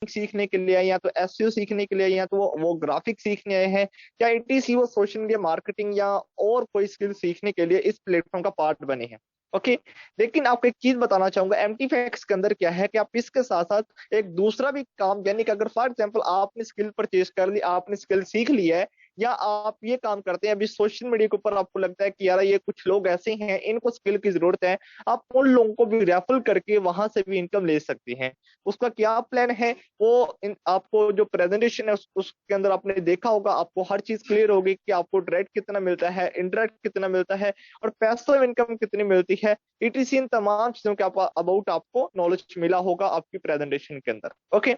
सीखने के लिए आए, या तो एसईओ सीखने के लिए आए, या तो वो ग्राफिक सीखने आए हैं, या ईटीसी वो सोशल मीडिया मार्केटिंग या और कोई स्किल सीखने के लिए इस प्लेटफॉर्म का पार्ट बने हैं। ओके। लेकिन आपको एक चीज बताना चाहूंगा, एमटी फैक्स के अंदर क्या है कि आप इसके साथ साथ एक दूसरा भी काम, यानी कि अगर फॉर एग्जांपल आपने स्किल परचेज कर ली, आपने स्किल सीख ली है, या आप ये काम करते हैं अभी सोशल मीडिया के ऊपर, आपको लगता है कि यार ये कुछ लोग ऐसे हैं इनको स्किल की जरूरत है, आप उन लोगों को भी रेफर करके वहां से भी इनकम ले सकते हैं। उसका क्या प्लान है, वो आपको जो प्रेजेंटेशन है उसके अंदर आपने देखा होगा, आपको हर चीज क्लियर होगी कि आपको डायरेक्ट कितना मिलता है, इनडायरेक्ट कितना मिलता है, और पैसिव इनकम कितनी मिलती है, ईटीसी इन तमाम चीजों के अबाउट आपको नॉलेज मिला होगा आपकी प्रेजेंटेशन के अंदर। ओके।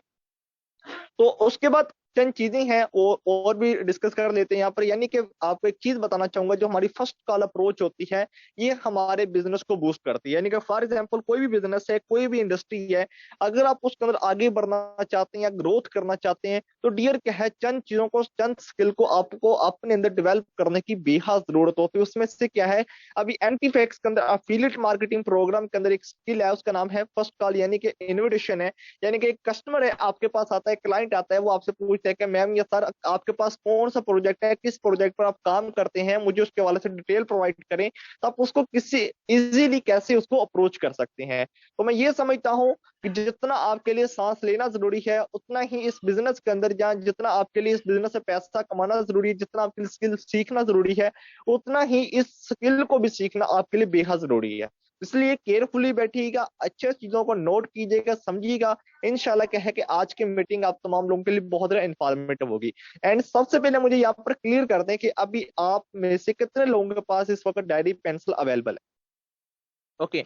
तो उसके बाद चंद चीजें हैं और भी डिस्कस कर लेते हैं यहाँ पर, यानी कि आपको एक चीज बताना चाहूंगा, जो हमारी फर्स्ट कॉल अप्रोच होती है ये हमारे बिजनेस को बूस्ट करती है। यानी कि फॉर एग्जांपल कोई भी बिजनेस है, कोई भी इंडस्ट्री है, अगर आप उसके अंदर आगे बढ़ना चाहते हैं या ग्रोथ करना चाहते हैं, तो डियर क्या है, चंद चीजों को, चंद स्किल को आपको अपने अंदर डेवलप करने की बेहद जरूरत होती है। उसमें से क्या है, अभी एंटीफैक्स के अंदर एफिलिएट मार्केटिंग प्रोग्राम के अंदर एक स्किल है, उसका नाम है फर्स्ट कॉल, यानी कि इन्विटेशन है। यानी कि एक कस्टमर है आपके पास आता है, क्लाइंट आता है, वो आपसे पूछता है कि मैम या सर आपके पास कौन सा प्रोजेक्ट है, किस प्रोजेक्ट पर आप काम करते हैं, मुझे उसके वाले से डिटेल प्रोवाइड करें, तो आप उसको किसी इजीली कैसे उसको अप्रोच कर सकते हैं। तो मैं ये समझता हूं कि जितना आपके लिए सांस लेना जरूरी है, उतना ही इस बिजनेस के अंदर, जहाँ जितना आपके लिए इस बिजनेस से पैसा कमाना जरूरी है, जितना आपके लिए स्किल सीखना जरूरी है, उतना ही इस स्किल को भी सीखना आपके लिए बेहद जरूरी है। इसलिए केयरफुली बैठिएगा, अच्छे चीजों को नोट कीजिएगा, समझिएगा। इंशाल्लाह क्या है कि आज की मीटिंग आप तमाम लोगों के लिए बहुत ज्यादा इंफॉर्मेटिव होगी। एंड सबसे पहले मुझे यहाँ पर क्लियर कर दें कि अभी आप में से कितने लोगों के पास इस वक्त डायरी पेंसिल अवेलेबल है। ओके।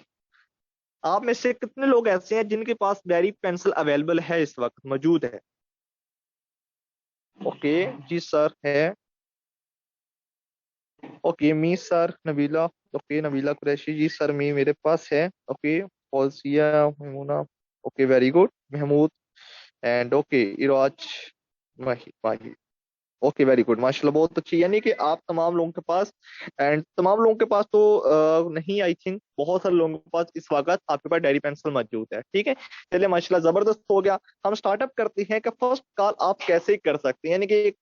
आप में से कितने लोग ऐसे हैं जिनके पास डायरी पेंसिल अवेलेबल है, इस वक्त मौजूद है? ओके। जी सर है। Okay me sir, Nabila. Okay Nabila Qureshi, जी सर मी मेरे पास है। Okay. Fauzia Memuna. Okay very good. Mahmood. And okay Iraj. Mahi Mahi. Okay very good, माशाल्लाह बहुत अच्छी। यानी कि आप तमाम लोगों के पास, एंड तमाम लोगों के पास तो नहीं, आई थिंक बहुत सारे लोगों के पास इस वक्त आपके पास डायरी पेंसिल मौजूद है। ठीक है, चलिए माशाल्लाह जबरदस्त हो गया। हम स्टार्टअप करते हैं कि फर्स्ट कॉल आप कैसे कर सकते हैं। यानी कि एक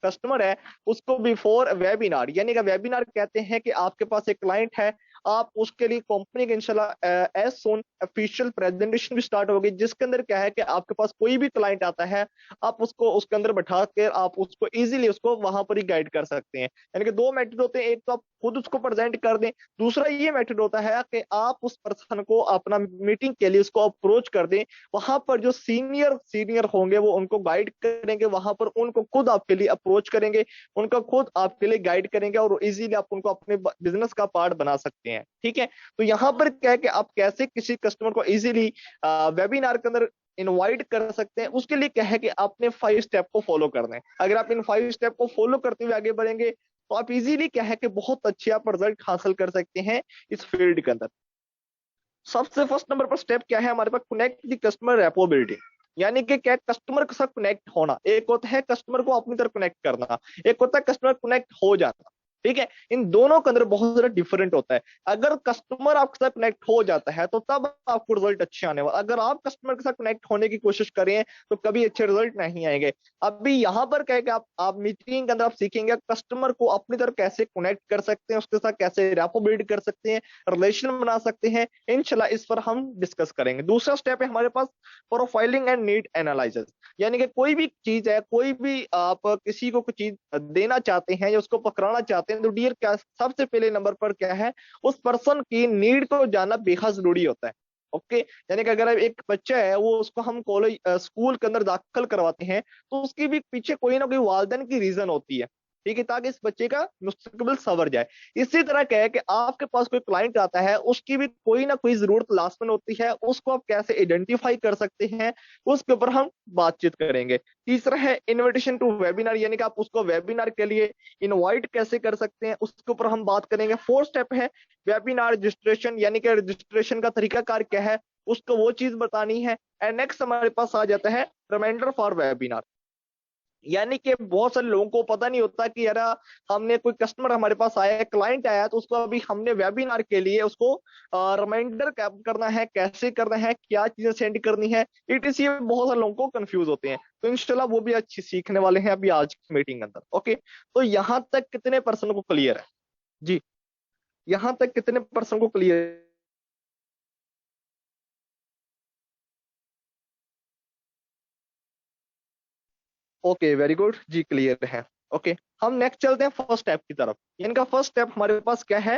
कस्टमर है, उसको बिफोर वेबिनार, यानी कि वेबिनार कहते हैं कि आपके पास एक क्लाइंट है, आप उसके लिए कंपनी के इंशाल्लाह एज सून ऑफिशियल प्रेजेंटेशन भी स्टार्ट होगी, जिसके अंदर क्या है कि आपके पास कोई भी क्लाइंट आता है, आप उसको उसके अंदर बैठा कर आप उसको इजीली उसको वहां पर ही गाइड कर सकते हैं। यानी कि दो मेथड होते हैं, एक तो आप खुद उसको प्रेजेंट कर दें, दूसरा ये मेथड होता है कि आप उस पर्सन को अपना मीटिंग के लिए उसको अप्रोच कर दें, वहां पर जो सीनियर सीनियर होंगे वो उनको गाइड करेंगे, वहां पर उनको खुद आपके लिए अप्रोच करेंगे, उनका खुद आपके लिए गाइड करेंगे, और इजीली आप उनको अपने बिजनेस का पार्ट बना सकते हैं। ठीक है। तो यहाँ पर क्या है कि आप कैसे किसी कस्टमर को इजीली वेबिनार के अंदर इनवाइट कर सकते हैं, उसके लिए क्या है कि आपने 5 स्टेप को फॉलो करना है। अगर आप इन 5 स्टेप को फॉलो करते हुए आगे बढ़ेंगे, तो आप इजीली क्या है कि बहुत अच्छे आप रिजल्ट हासिल कर सकते हैं इस फील्ड के अंदर। सबसे फर्स्ट नंबर पर स्टेप क्या है हमारे पास, connect the customer rapport building. यानी कि क्या, कस्टमर के साथ कनेक्ट होना। एक होता है कस्टमर को अपनी तरफ कनेक्ट करना, एक होता है कस्टमर कनेक्ट हो जाना। ठीक है, इन दोनों के अंदर बहुत ज्यादा डिफरेंट होता है। अगर कस्टमर आपके साथ कनेक्ट हो जाता है तो तब आपको रिजल्ट अच्छे आने वाले, अगर आप कस्टमर के साथ कनेक्ट होने की कोशिश करें तो कभी अच्छे रिजल्ट नहीं आएंगे। अभी यहाँ पर क्या है कि आप मीटिंग के अंदर आप सीखेंगे कस्टमर को अपनी तरफ कैसे कनेक्ट कर सकते हैं, उसके साथ कैसे रैपो बिल्ड कर सकते हैं, रिलेशन बना सकते हैं। इंशाल्लाह इस पर हम डिस्कस करेंगे। दूसरा स्टेप है हमारे पास प्रोफाइलिंग एंड नीड एनालिसिस। यानी कि कोई भी चीज है, कोई भी आप किसी को कुछ चीज देना चाहते हैं या उसको पकड़ाना चाहते हैं, तो डियर क्या, सबसे पहले नंबर पर क्या है, उस पर्सन की नीड को जानना बेहद जरूरी होता है। ओके। यानी कि अगर एक बच्चा है, वो उसको हम कॉलेज स्कूल के अंदर दाखिल करवाते हैं, तो उसकी भी पीछे कोई ना कोई वालदेन की रीजन होती है। ठीक है, ताकि इस बच्चे का मुस्तकबिल संवर जाए। इसी तरह क्या है कि आपके पास कोई क्लाइंट आता है, उसकी भी कोई ना कोई जरूरत लास्ट में होती है, उसको आप कैसे आइडेंटिफाई कर सकते हैं, उसके ऊपर हम बातचीत करेंगे। तीसरा है इनविटेशन टू वेबिनार, यानी कि आप उसको वेबिनार के लिए इनवाइट कैसे कर सकते हैं, उसके ऊपर हम बात करेंगे। फोर्थ स्टेप है वेबिनार रजिस्ट्रेशन, यानी कि रजिस्ट्रेशन का तरीकाकार क्या है, उसको वो चीज बतानी है। एंड नेक्स्ट हमारे पास आ जाता है रिमाइंडर फॉर वेबिनार। यानी कि बहुत सारे लोगों को पता नहीं होता कि यार हमने कोई कस्टमर हमारे पास आया है, क्लाइंट आया है, तो उसको अभी हमने वेबिनार के लिए उसको रिमाइंडर करना है, कैसे करना है, क्या चीजें सेंड करनी है, इटीसी। बहुत सारे लोगों को कंफ्यूज होते हैं, तो इंशाल्लाह वो भी अच्छी सीखने वाले हैं अभी आज की मीटिंग के अंदर। ओके, तो यहाँ तक कितने पर्सन को क्लियर है? जी, यहाँ तक कितने पर्सन को क्लियर? ओके, वेरी गुड जी, क्लियर है। ओके, हम नेक्स्ट चलते हैं फर्स्ट स्टेप की तरफ। इनका फर्स्ट स्टेप हमारे पास क्या है?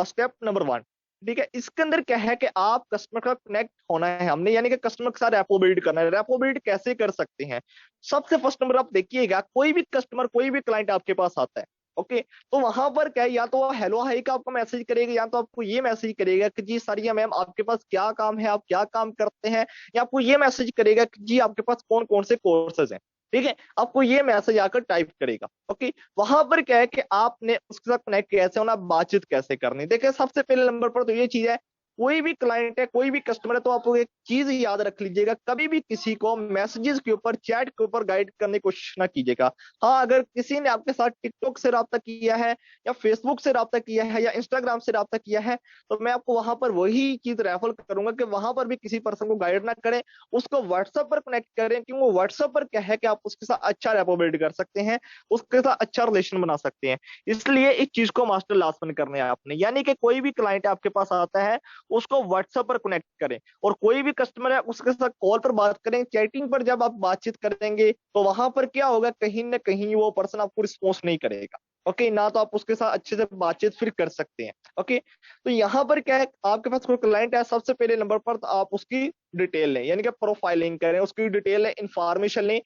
Step number 1। ठीक है, इसके अंदर क्या है कि आप कस्टमर का कनेक्ट होना है हमने, यानी कि कस्टमर के साथ रेपो बिल्ड करना है। रेपो बिल्ड कैसे कर सकते हैं? सबसे फर्स्ट नंबर आप देखिएगा, कोई भी कस्टमर, कोई भी क्लाइंट आपके पास आता है, ओके, तो वहां पर क्या है, या तो वो हेलो हाई का आपको मैसेज करेगा, या तो आपको ये मैसेज करेगा कि जी सारिया मैम आपके पास क्या काम है, आप क्या काम करते हैं, या आपको ये मैसेज करेगा कि जी आपके पास कौन कौन से कोर्सेज हैं। ठीक है, आपको ये मैसेज आकर टाइप करेगा। ओके, वहां पर क्या है कि आपने उसके साथ कनेक्ट कैसे होना, बातचीत कैसे करनी। देखिए, सबसे पहले नंबर पर तो ये चीज है, कोई भी क्लाइंट है, कोई भी कस्टमर है, तो आप एक चीज याद रख लीजिएगा, कभी भी किसी को मैसेजेस के ऊपर, चैट के ऊपर गाइड करने की कोशिश ना कीजिएगा। हाँ, अगर किसी ने आपके साथ टिकटॉक से रब्ता किया है, या फेसबुक से रब्ता किया है, या इंस्टाग्राम से रब्ता किया है, तो मैं आपको वहां पर वही चीज रेफर करूंगा कि वहां पर भी किसी पर्सन को गाइड ना करें, उसको व्हाट्सएप पर कनेक्ट करें, क्योंकि वो व्हाट्सएप पर क्या है कि आप उसके साथ अच्छा रेपो बिल्ड कर सकते हैं, उसके साथ अच्छा रिलेशन बना सकते हैं। इसलिए इस चीज को मास्टर लास्ट में करना है आपने, यानी कि कोई भी क्लाइंट आपके पास आता है, उसको व्हाट्सएप पर कनेक्ट करें, और कोई भी कस्टमर है उसके साथ कॉल पर बात करें। चैटिंग पर जब आप बातचीत करेंगे, तो वहां पर क्या होगा, कहीं ना कहीं वो पर्सन आपको रिस्पॉन्स नहीं करेगा। ओके, ना तो आप उसके साथ अच्छे से बातचीत फिर कर सकते हैं। ओके, तो यहाँ पर क्या है, आपके पास कोई क्लाइंट है, सबसे पहले नंबर पर तो आप उसकी डिटेल लें, यानी कि प्रोफाइलिंग करें, उसकी डिटेल लें, इंफॉर्मेशन लें,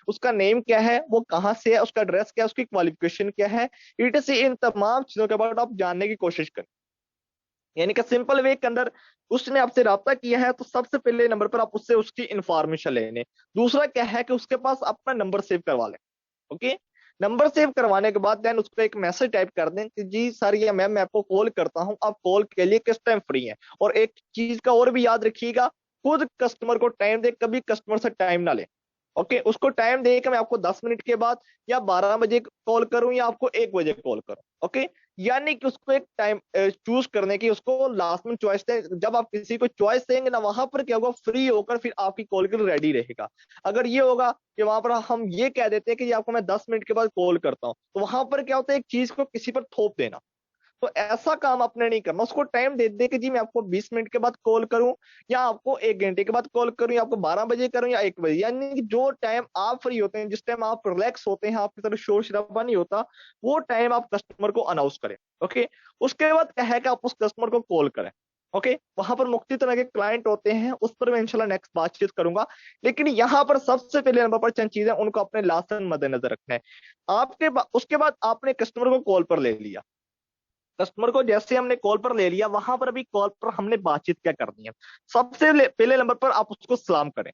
उसका नेम क्या है, वो कहाँ से है, उसका एड्रेस क्या है, उसकी क्वालिफिकेशन क्या है, इट इन तमाम चीजों के बारे में आप जानने की कोशिश करें। यानी कि सिंपल वे के अंदर, उसने आपसे राब्ता किया है, तो सबसे पहले नंबर पर आप उससे उसकी इंफॉर्मेशन लेने। दूसरा क्या है कि उसके पास अपना नंबर सेव करवा लें। ओके, नंबर सेव करवाने के बाद देन उसको एक मैसेज टाइप कर दें कि जी सर या मैम, मैं आपको कॉल करता हूं, आप कॉल के लिए किस टाइम फ्री हैं। और एक चीज का और भी याद रखिएगा, खुद कस्टमर को टाइम दे, कभी कस्टमर से टाइम ना ले। ओके, उसको टाइम दे कि मैं आपको 10 मिनट के बाद या 12 बजे कॉल करूं, या आपको 1 बजे कॉल करूं। ओके, यानी कि उसको एक टाइम चूज करने की, उसको लास्ट में चॉइस दें। जब आप किसी को चॉइस देंगे ना, वहां पर क्या होगा, फ्री होकर फिर आपकी कॉल के लिए रेडी रहेगा। अगर ये होगा कि वहां पर हम ये कह देते हैं कि ये आपको मैं 10 मिनट के बाद कॉल करता हूँ, तो वहां पर क्या होता है, एक चीज को किसी पर थोप देना। तो ऐसा काम आपने नहीं करना, उसको टाइम दे दे कि जी मैं आपको 20 मिनट के बाद कॉल करूं, या आपको 1 घंटे के बाद कॉल करूं, या आपको 12 बजे करूं, या 1 बजे, यानी कि जो टाइम आप फ्री होते हैं, जिस टाइम आप रिलैक्स होते हैं, आपकी तरफ शोर शराबा नहीं होता, वो टाइम आप कस्टमर को अनाउंस करें। ओके, उसके बाद क्या है कि आप उस कस्टमर को कॉल करें। ओके, वहां पर मुख्तलिफ तरह के क्लाइंट होते हैं, उस पर मैं इंशाल्लाह नेक्स्ट बातचीत करूंगा। लेकिन यहाँ पर सबसे पहले नंबर पर चंद चीजें उनको अपने लास्ट मद्देनजर रखना है। उसके बाद आपने कस्टमर को कॉल पर ले लिया। कस्टमर को जैसे हमने कॉल पर ले लिया, वहां पर अभी कॉल पर हमने बातचीत क्या करनी है। पहले नंबर पर आप उसको सलाम करें।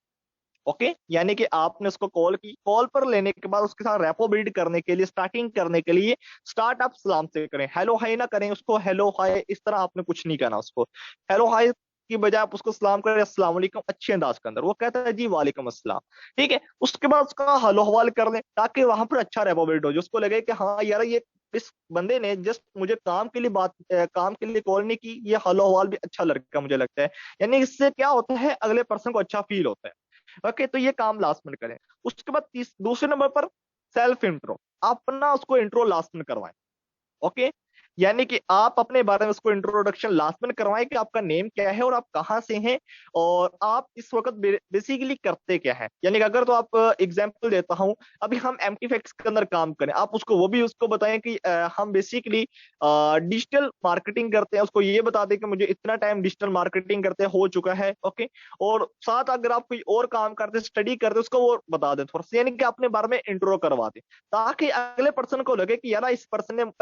ओके, यानी कि आपने उसको कॉल की, कॉल पर लेने के बाद उसके साथ रेपो बिल्ड करने के लिए, स्टार्टिंग करने के लिए, स्टार्ट आप सलाम से करें, हेलो हाय ना करें उसको, हेलो हाय इस तरह आपने कुछ नहीं कहना उसको। हेलो हाय की बजाय आप उसको सलाम करें, अस्सलाम वालेकुम, अच्छे अंदाज के अंदर। वो कहता है जी वालेकुम अस्सलाम। ठीक है, उसके बाद उसका हलो हवाल कर लें, ताकि वहां पर अच्छा रेपो बिल्ड हो, जो उसको लगे कि हाँ यार, ये इस बंदे ने जस्ट मुझे काम के लिए कॉल नहीं की, ये हलो हवाल भी अच्छा लड़का मुझे लगता है। यानी इससे क्या होता है, अगले पर्सन को अच्छा फील होता है। ओके, तो ये काम लास्ट में करें। उसके बाद दूसरे नंबर पर सेल्फ इंट्रो, अपना उसको इंट्रो लास्ट में करवाएं। ओके, यानी कि आप अपने बारे में उसको इंट्रोडक्शन लास्ट में करवाएं कि आपका नेम क्या है, और आप कहाँ से हैं, और आप इस वक्त बेसिकली करते क्या है। यानी कि अगर तो आप एग्जांपल देता हूं, अभी हम एमटी फैक्स के अंदर काम करें, आप उसको वो भी उसको बताएं कि हम बेसिकली डिजिटल मार्केटिंग करते हैं, उसको ये बता दें कि मुझे इतना टाइम डिजिटल मार्केटिंग करते हो चुका है। ओके, और साथ अगर आप कोई और काम करते, स्टडी करते, उसको वो बता दें थोड़ा सा, यानी कि अपने बारे में इंट्रो करवा दें, ताकि अगले पर्सन को लगे कि यार इस पर्सन ने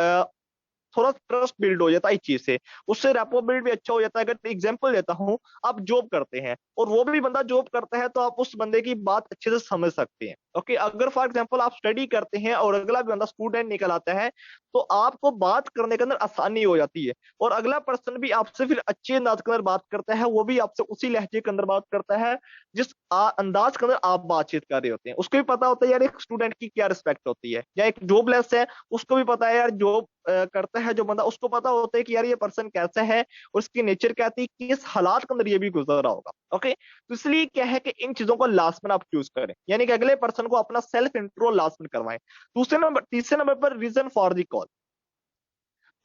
थोड़ा ट्रस्ट बिल्ड हो जाता है इस चीज से, उससे रेपो बिल्ड भी अच्छा हो जाता है। अगर एग्जांपल देता हूँ, आप जॉब करते हैं और वो भी बंदा जॉब करता है, तो आप उस बंदे की बात अच्छे से समझ सकते हैं। ओके, अगर फॉर एग्जांपल आप स्टडी करते हैं और अगला भी बंदा स्टूडेंट निकल आता है, तो आपको बात करने के अंदर आसानी हो जाती है, और अगला पर्सन भी आपसे फिर अच्छे अंदाज के अंदर बात करता है, वो भी आपसे उसी लहजे के अंदर बात करता है जिस अंदाज के अंदर आप बातचीत कर रहे होते हैं। उसको भी पता होता है यार एक स्टूडेंट की क्या रिस्पेक्ट होती है, या एक जॉबलेस है उसको भी पता है यार जॉब करता है जो बंदा, उसको पता होता है कि यार ये पर्सन कैसा है और उसकी नेचर क्या थी, किस हालात के अंदर ये भी गुजर रहा होगा। ओके, तो इसलिए क्या है कि इन चीजों को लास्ट में आप चूज करें, यानी कि अगले पर्सन को अपना सेल्फ इंट्रो लास्ट में करवाएं। तीसरे नंबर पर रीजन फॉर द कॉल,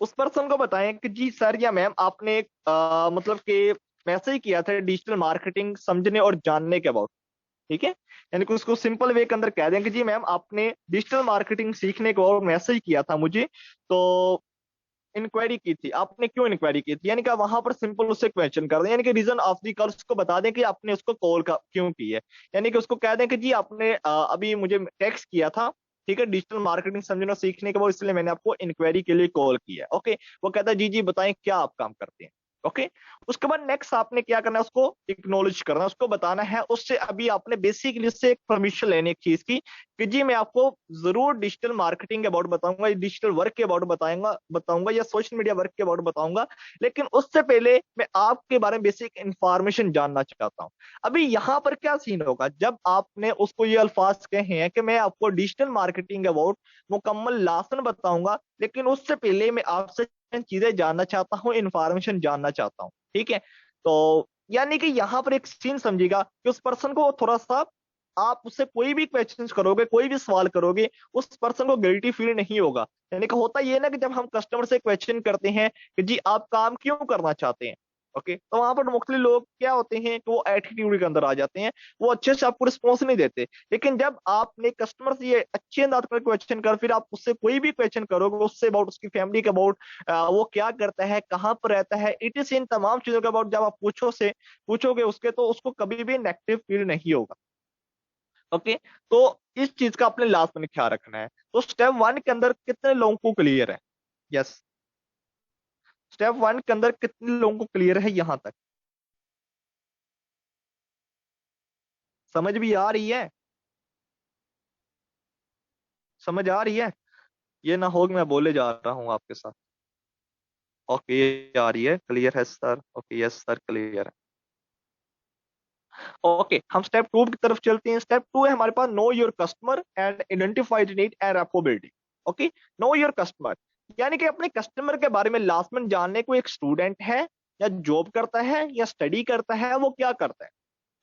उस पर्सन को बताएं कि जी सर या मैम आपने मतलब कि मैसेज किया था डिजिटल मार्केटिंग समझने और जानने के अबाउट। ठीक है, यानी कि उसको सिंपल वे के अंदर कह दें कि जी मैम आपने डिजिटल मार्केटिंग सीखने को और मैसेज किया था मुझे, तो इंक्वायरी की थी, आपने क्यों इंक्वायरी की थी, यानी कि वहां पर सिंपल उससे क्वेश्चन कर दें, यानी कि रीजन ऑफ दी कॉल उसको बता दें कि आपने उसको कॉल का क्यों की है। यानी कि उसको कह दें कि जी आपने अभी मुझे टेक्स्ट किया था, ठीक है, डिजिटल मार्केटिंग समझना सीखने के बाद, इसलिए मैंने आपको इंक्वायरी के लिए कॉल किया है। ओके, वो कहता है जी जी बताएं क्या आप काम करते हैं। ओके, उसके बाद नेक्स्ट आपने क्या करना है, उसको एक्नॉलेज करना है, उसको बताना है, उससे अभी आपने बेसिकली उससे एक परमिशन लेनी है एक चीज की कि जी मैं आपको जरूर डिजिटल मार्केटिंग के अबाउट बताऊंगा, डिजिटल वर्क के अबाउट बताऊंगा बताऊंगा या सोशल मीडिया वर्क के अबाउट बताऊंगा, लेकिन उससे पहले मैं आपके बारे में बेसिक इंफॉर्मेशन जानना चाहता हूं। अभी यहां पर क्या सीन होगा, जब आपने उसको ये अल्फाज कहे हैं कि मैं आपको डिजिटल मार्केटिंग अबाउट मुकम्मल लासन बताऊंगा, लेकिन उससे पहले मैं आपसे चीजें जानना चाहता हूँ, इंफॉर्मेशन जानना चाहता हूँ। ठीक है, तो यानी कि यहां पर एक सीन समझिएगा कि उस पर्सन को थोड़ा सा, आप उससे कोई भी क्वेश्चन करोगे, कोई भी सवाल करोगे, उस पर्सन को गिल्टी फील नहीं होगा। यानी कि होता ये ना कि जब हम कस्टमर से क्वेश्चन करते हैं कि जी आप काम क्यों करना चाहते हैं, ओके, तो वहां पर मुख्तलिफ लोग क्या होते हैं कि वो एटीट्यूड के अंदर आ जाते हैं, वो अच्छे से आपको रिस्पॉन्स नहीं देते। लेकिन जब आपने कस्टमर से ये अच्छे अंदाज में क्वेश्चन कर, फिर आप उससे कोई भी क्वेश्चन करोगे, उससे अबाउट उसकी फैमिली के अबाउट, वो क्या करता है, कहाँ पर रहता है, इट इज इन तमाम चीजों के अबाउट जब आप पूछोगे उसके, तो उसको कभी भी नेगेटिव फील नहीं होगा। ओके, तो इस चीज का अपने लास्ट में ख्याल रखना है। तो स्टेप वन के अंदर कितने लोगों को क्लियर है? यस, स्टेप वन के अंदर कितने लोगों को क्लियर है यहां तक? समझ भी आ रही है? समझ आ रही है? ये ना हो कि मैं बोले जा रहा हूँ आपके साथ। ओके, ये आ रही है, क्लियर है sir? Okay, yes sir clear है। ओके, हम स्टेप टू की तरफ चलते हैं। स्टेप टू है हमारे पास know your customer and identify the need and reportability. Okay, know your customer, यानी कि अपने कस्टमर के बारे में लास्ट में जानने को, एक स्टूडेंट है या जॉब करता है या स्टडी करता है, वो क्या करता है।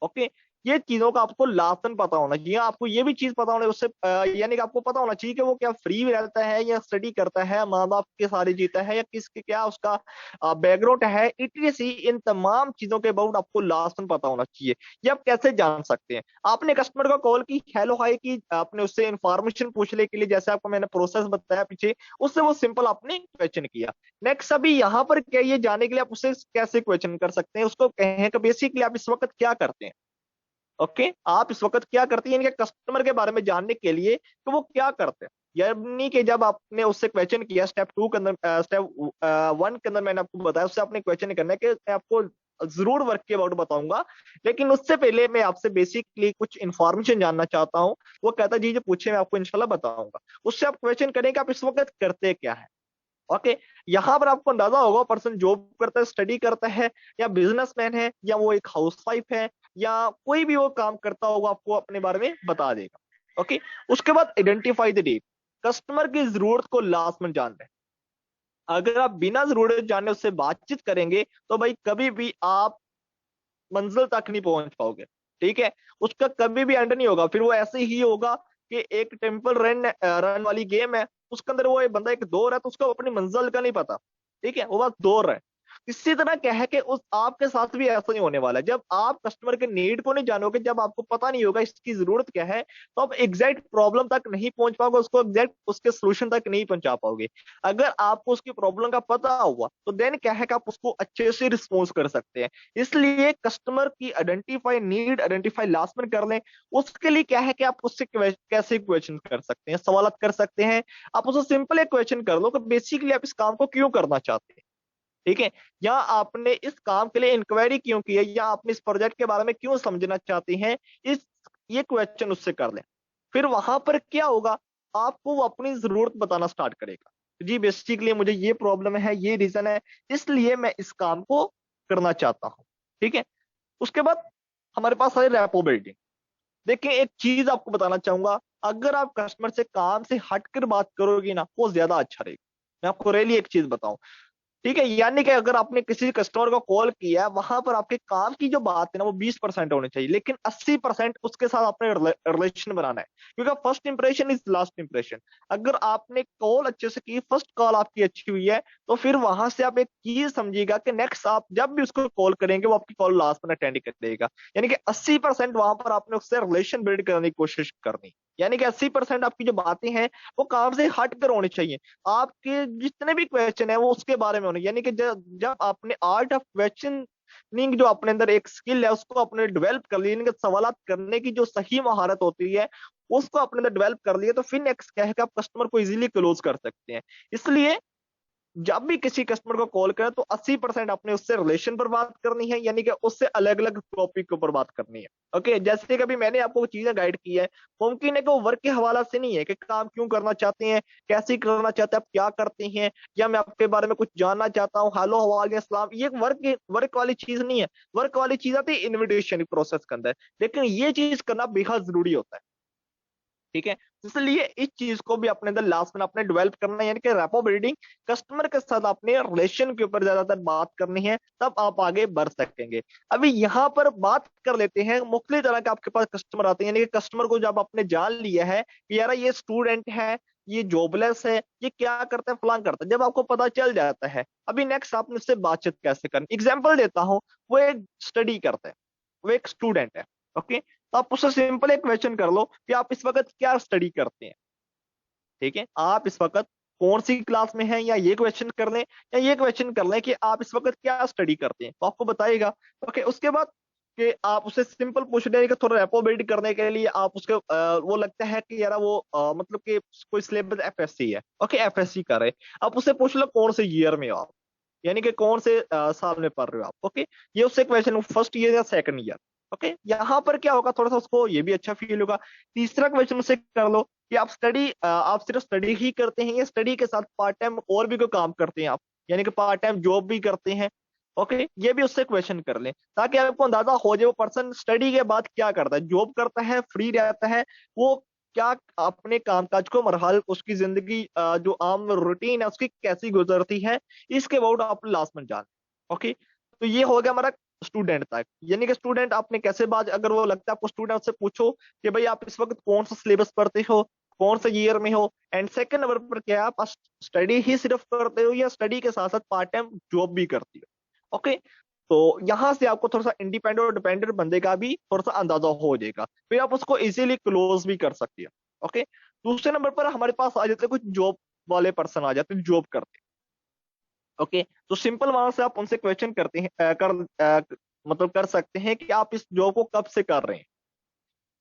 ओके, ये चीजों का आपको लासन पता होना चाहिए, आपको ये भी चीज पता होना उससे यानी कि आपको पता होना चाहिए कि वो क्या फ्री रहता है या स्टडी करता है, माँ बाप के सारे जीता है, या किसके क्या उसका बैकग्राउंड है, इतनी इन तमाम चीजों के अबाउट आपको लासन पता होना चाहिए। ये आप कैसे जान सकते हैं? आपने कस्टमर को कॉल की, हेलो हाय की, आपने उससे इंफॉर्मेशन पूछने के लिए, जैसे आपको मैंने प्रोसेस बताया पीछे, उससे वो सिंपल आपने क्वेश्चन किया। नेक्स्ट अभी यहाँ पर क्या, ये जानने के लिए आप उससे कैसे क्वेश्चन कर सकते हैं, उसको कहें कि बेसिकली आप इस वक्त क्या करते हैं। ओके, आप इस वक्त क्या करते हैं, इनके कस्टमर के बारे में जानने के लिए कि वो क्या करते हैं। यानी कि जब आपने उससे क्वेश्चन किया स्टेप टू के अंदर, स्टेप वन के अंदर मैंने आपको बताया, उससे आपने क्वेश्चन करना है कि मैं आपको जरूर वर्क के अबाउट बताऊंगा, लेकिन उससे पहले मैं आपसे बेसिकली कुछ इंफॉर्मेशन जानना चाहता हूँ। वो कहता है जी जो पूछे मैं आपको इंशाल्लाह बताऊंगा। उससे आप क्वेश्चन करें कि आप इस वक्त करते क्या है। ओके, यहां पर आपको अंदाजा होगा पर्सन जॉब करता है, स्टडी करता है, या बिजनेसमैन है, या वो एक हाउसवाइफ है, या कोई भी वो काम करता होगा, आपको अपने बारे में बता देगा। ओके, उसके बाद आइडेंटिफाई द नीड, कस्टमर की जरूरत को लास्ट में जान लें। अगर आप बिना जरूरत जाने उससे बातचीत करेंगे, तो भाई कभी भी आप मंजिल तक नहीं पहुंच पाओगे। ठीक है, उसका कभी भी एंड नहीं होगा, फिर वो ऐसे ही होगा कि एक टेम्पल रन रन वाली गेम है, उसके अंदर वो एक बंदा एक दौड़ है, तो उसको अपनी मंजिल का नहीं पता। ठीक है, वो बस दौड़ रहा है। इसी तरह क्या है कि उस आपके साथ भी ऐसा नहीं होने वाला है। जब आप कस्टमर के नीड को नहीं जानोगे, जब आपको पता नहीं होगा इसकी जरूरत क्या है, तो आप एग्जैक्ट प्रॉब्लम तक नहीं पहुंच पाओगे, उसको एग्जैक्ट उसके सोल्यूशन तक नहीं पहुंचा पाओगे। अगर आपको उसकी प्रॉब्लम का पता हुआ तो देन क्या है कि आप उसको अच्छे से रिस्पॉन्स कर सकते हैं। इसलिए कस्टमर की आइडेंटिफाई नीड, आइडेंटिफाई लास्ट में कर लें। उसके लिए क्या है कि आप उससे कैसे क्वेश्चन कर सकते हैं, सवाल कर सकते हैं। आप उससे सिंपल एक क्वेश्चन कर लो कि बेसिकली आप इस काम को क्यों करना चाहते हैं, ठीक है, या आपने इस काम के लिए इंक्वायरी क्यों की है, या आपने इस प्रोजेक्ट के बारे में क्यों समझना चाहते हैं। इस ये क्वेश्चन उससे कर लें। फिर वहां पर क्या होगा, आपको वो अपनी जरूरत बताना स्टार्ट करेगा। जी बेसिकली मुझे ये प्रॉब्लम है, ये रीजन है, इसलिए मैं इस काम को करना चाहता हूं, ठीक है। उसके बाद हमारे पास है रैपो बिल्डिंग। देखिए एक चीज आपको बताना चाहूंगा, अगर आप कस्टमर से काम से हटकर बात करोगे ना, वो ज्यादा अच्छा रहेगा। मैं आपको रियली एक चीज बताऊं, ठीक है, यानी कि अगर आपने किसी कस्टमर को कॉल किया, वहां पर आपके काम की जो बात है ना वो 20% होनी चाहिए, लेकिन 80% उसके साथ आपने रिलेशन बनाना है। क्योंकि first impression is last impression. अगर आपने कॉल अच्छे से की, फर्स्ट कॉल आपकी अच्छी हुई है, तो फिर वहां से आप एक चीज समझिएगा कि नेक्स्ट आप जब भी उसको कॉल करेंगे वो आपकी कॉल लास्ट में अटेंड करेगा। यानी कि 80% वहां पर आपने उससे रिलेशन बिल्ड करने की कोशिश करनी। यानी कि 80% आपकी जो बातें हैं वो काम से हट कर होनी चाहिए। आपके जितने भी क्वेश्चन है वो उसके बारे में होने, यानी कि जब जब आपने आर्ट ऑफ क्वेश्चनिंग जो अपने अंदर एक स्किल है उसको आपने डेवलप कर लिया, यानी कि सवाल करने की जो सही महारत होती है उसको अपने अंदर डेवलप कर लिया, तो फिर नेक्स्ट क्या है कि आप कस्टमर को इजीली क्लोज कर सकते हैं। इसलिए जब भी किसी कस्टमर को कॉल करें तो 80% आपने उससे रिलेशन पर बात करनी है, यानी कि उससे अलग अलग टॉपिक के ऊपर बात करनी है। ओके, जैसे कि अभी मैंने आपको चीजें गाइड की है, मुमकिन है कि वो वर्क के हवाला से नहीं है कि काम क्यों करना चाहते हैं, कैसे करना चाहते हैं, आप क्या करते हैं, या मैं आपके बारे में कुछ जानना चाहता हूँ, हेलो वालेकुम, ये वर्क वर्क वाली चीज नहीं है। वर्क वाली चीज आती है इन्विटेशन प्रोसेस के अंदर, लेकिन ये चीज करना बेहद जरूरी होता है, ठीक है। इसलिए इस चीज को भी अपने अंदर लास्ट में अपने डेवलप करना है, यानी कि रैपो बिल्डिंग, कस्टमर के साथ अपने रिलेशन के ऊपर ज्यादातर बात करनी है, तब आप आगे बढ़ सकेंगे। अभी यहाँ पर बात कर लेते हैं, मुख्तलिफ तरह के आपके पास कस्टमर आते हैं, यानी कि कस्टमर को जब आपने जान लिया है कि यार ये स्टूडेंट है, ये जॉबलेस है, ये क्या करता है, फलां करता है, जब आपको पता चल जाता है, अभी नेक्स्ट आपने उससे बातचीत कैसे करनी। एग्जाम्पल देता हूँ, वो एक स्टडी करता है, वो एक स्टूडेंट है, ओके, तो आप उससे सिंपल एक क्वेश्चन कर लो कि आप इस वक्त क्या स्टडी करते हैं, ठीक है, आप इस वक्त कौन सी क्लास में हैं, या ये क्वेश्चन कर लें, या ये क्वेश्चन कर लें कि आप इस वक्त क्या स्टडी करते हैं, तो आपको बताएगा। ओके, उसके बाद कि आप उसे सिंपल पूछ रहे हैं कि थोड़ा रेपो बिल्ड करने के लिए आप उसके वो लगता है कि यार वो मतलब कि कोई सिलेबस एफएससी है, ओके, एफएससी कर रहे हैं, आप उससे पूछ लो कौन से ईयर में हो आप, यानी कि कौन से साल में पढ़ रहे हो आप, ओके, ये उससे क्वेश्चन फर्स्ट ईयर या सेकंड ईयर। ओके, यहाँ पर क्या होगा, थोड़ा सा उसको ये भी अच्छा फील होगा। तीसरा क्वेश्चन उससे कर लो कि आप सिर्फ स्टडी ही करते हैं, या स्टडी के साथ पार्ट टाइम और भी कोई काम करते हैं आप, यानी कि पार्ट टाइम जॉब भी करते हैं। ओके, ये भी उससे क्वेश्चन कर लें, ताकि आपको अंदाजा हो जाए वो पर्सन स्टडी के बाद क्या करता है, जॉब करता है, फ्री रहता है, वो क्या अपने कामकाज को मरहल उसकी जिंदगी जो आम रूटीन है उसकी कैसी गुजरती है, इसके अबाउट आप लास्ट में जान। ओके, तो ये हो गया हमारा स्टूडेंट तक, यानी कि स्टूडेंट आपने कैसे बात, अगर वो लगता है आपको स्टूडेंट से पूछो कि भाई आप इस वक्त कौन सा सिलेबस पढ़ते हो, कौन से ईयर में हो, एंड सेकंड नंबर पर क्या आप स्टडी ही सिर्फ करते हो, या स्टडी के साथ साथ पार्ट टाइम जॉब भी करती हो। ओके, तो यहां से आपको थोड़ा सा इंडिपेंडेंट और डिपेंडेंट बंदे का भी थोड़ा सा अंदाजा हो जाएगा, फिर आप उसको इजीली क्लोज भी कर सकते हो। ओके, दूसरे नंबर पर हमारे पास आ जाते हैं कुछ जॉब वाले पर्सन, आ जाते हैं जॉब करते हैं। ओके, तो सिंपल वहां से आप उनसे क्वेश्चन करते हैं मतलब कर सकते हैं कि आप इस जॉब को कब से कर रहे हैं,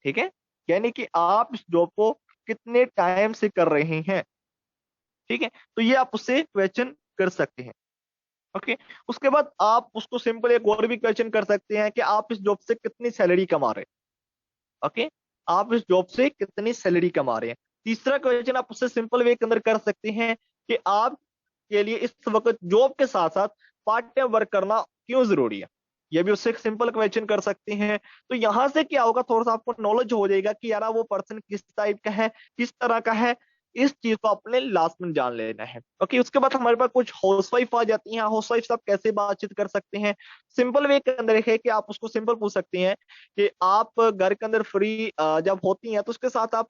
ठीक है, यानी कि आप इस जॉब को कितने टाइम से कर रहे हैं, ठीक है, तो ये आप उससे क्वेश्चन कर सकते हैं। ओके, उसके बाद आप उसको सिंपल एक और भी क्वेश्चन कर सकते हैं कि आप इस जॉब से कितनी सैलरी कमा रहे हैं, ओके, आप इस जॉब से कितनी सैलरी कमा रहे हैं। तीसरा क्वेश्चन आप उससे सिंपल वे के अंदर कर सकते हैं कि आप के लिए इस वक्त जॉब के साथ साथ पार्ट टाइम वर्क करना क्यों जरूरी है, ये भी उससे एक सिंपल क्वेश्चन कर सकते हैं। तो यहां से क्या होगा, थोड़ा सा आपको नॉलेज हो जाएगा कि यार वो पर्सन किस टाइप का है, किस तरह का है, इस चीज को अपने लास्ट में जान लेना है। ओके, उसके बाद हमारे पास कुछ हाउसवाइफ आ जाती हैं। हाउसवाइफ आप कैसे बातचीत कर सकते हैं? सिंपल वे के अंदर है कि आप उसको सिंपल पूछ सकते हैं कि आप घर के अंदर फ्री जब होती हैं तो उसके साथ आप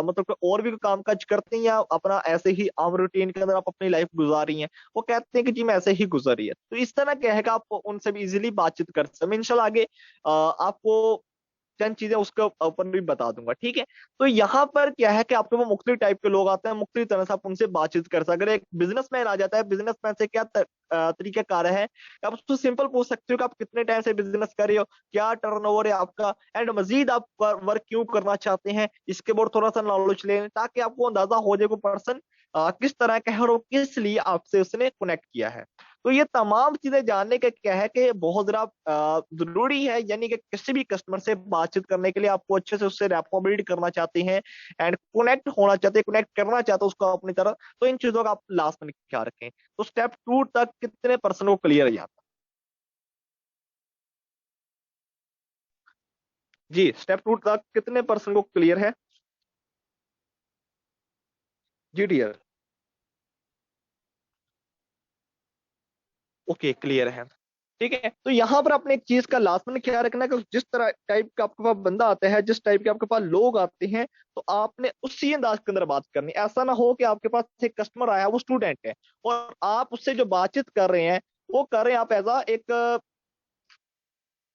मतलब कि और भी काम काज करते हैं या अपना ऐसे ही आम रूटीन के अंदर आप अपनी लाइफ गुजार रही हैं? वो कहते हैं कि जी मैं ऐसे ही गुजर रही है। तो इस तरह क्या है कि आप उनसे भी इजीली बातचीत कर सकते हैं। मैं इंशाल्लाह आगे आपको चंद चीजें उसके ऊपर भी बता दूंगा, ठीक है। तो यहाँ पर क्या है कि आपके वो मुख्तलिफ टाइप के लोग आते हैं, मुख्तलिफ तरह से आप उनसे बातचीत कर सकते हैं। अगर एक बिजनेसमैन आ जाता है, बिजनेसमैन से क्या तरीका कार है कि आप उसको सिंपल पूछ सकते हो कि आप कितने टाइम से बिजनेस कर रहे हो, क्या टर्नओवर है आपका, एंड मजीद आप वर्क क्यों करना चाहते हैं, इसके बाद थोड़ा सा नॉलेज ले लें ताकि आपको अंदाजा हो जाए को पर्सन किस तरह का है और वो किस लिए आपसे उसने कनेक्ट किया है। तो ये तमाम चीजें जानने का क्या है कि बहुत जरा जरूरी है, यानी कि किसी भी कस्टमर से बातचीत करने के लिए आपको अच्छे से उससे रैपो बिल्ड करना चाहते हैं एंड कनेक्ट होना चाहते हैं, कनेक्ट करना चाहते हैं उसको अपनी तरह, तो इन चीजों का आप लास्ट में ख्याल रखें। तो स्टेप 2 तक कितने पर्सन को क्लियर है यहाँ तक? जी, स्टेप 2 तक कितने पर्सन को क्लियर है? जी डियर। ओके, क्लियर है। ठीक है, तो यहाँ पर आपने एक चीज का लास्ट में क्या रखना है कि जिस तरह टाइप का आपके पास बंदा आता है, जिस टाइप के आपके पास लोग आते हैं, तो आपने उसी अंदाज के अंदर बात करनी। ऐसा ना हो कि आपके पास एक कस्टमर आया, वो स्टूडेंट है और आप उससे जो बातचीत कर रहे हैं वो कर रहे हैं आप एज एक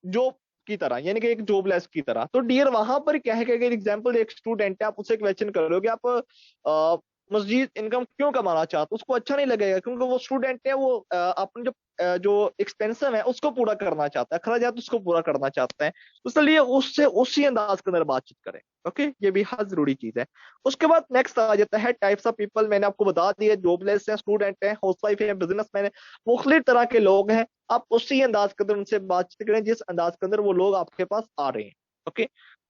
जॉब की तरह, यानी कि एक जॉबलेस की तरह। तो डियर वहां पर क्या है कि अगर एग्जाम्पल एक स्टूडेंट है, आप उससे क्वेश्चन करोगे आप मजीद इनकम क्यों कमाना चाहते हो, उसको अच्छा नहीं लगेगा क्योंकि वो स्टूडेंट है, वो अपने जो एक्सपेंसिव है उसको पूरा करना चाहता है, अखराजात उसको पूरा करना चाहता है। तो इसलिए उससे उसी अंदाज के अंदर बातचीत करें। ओके, ये भी हर जरूरी चीज है। उसके बाद नेक्स्ट आ जाता है टाइप्स ऑफ पीपल। मैंने आपको बता दिया, जॉबलेस है, स्टूडेंट है, हाउसवाइफ है, बिजनेसमैन है, मुख्तलिफ तरह के लोग हैं। आप उसी अंदाज के अंदर उनसे बातचीत करें जिस अंदाज के अंदर वो लोग आपके पास आ रहे हैं। ओके,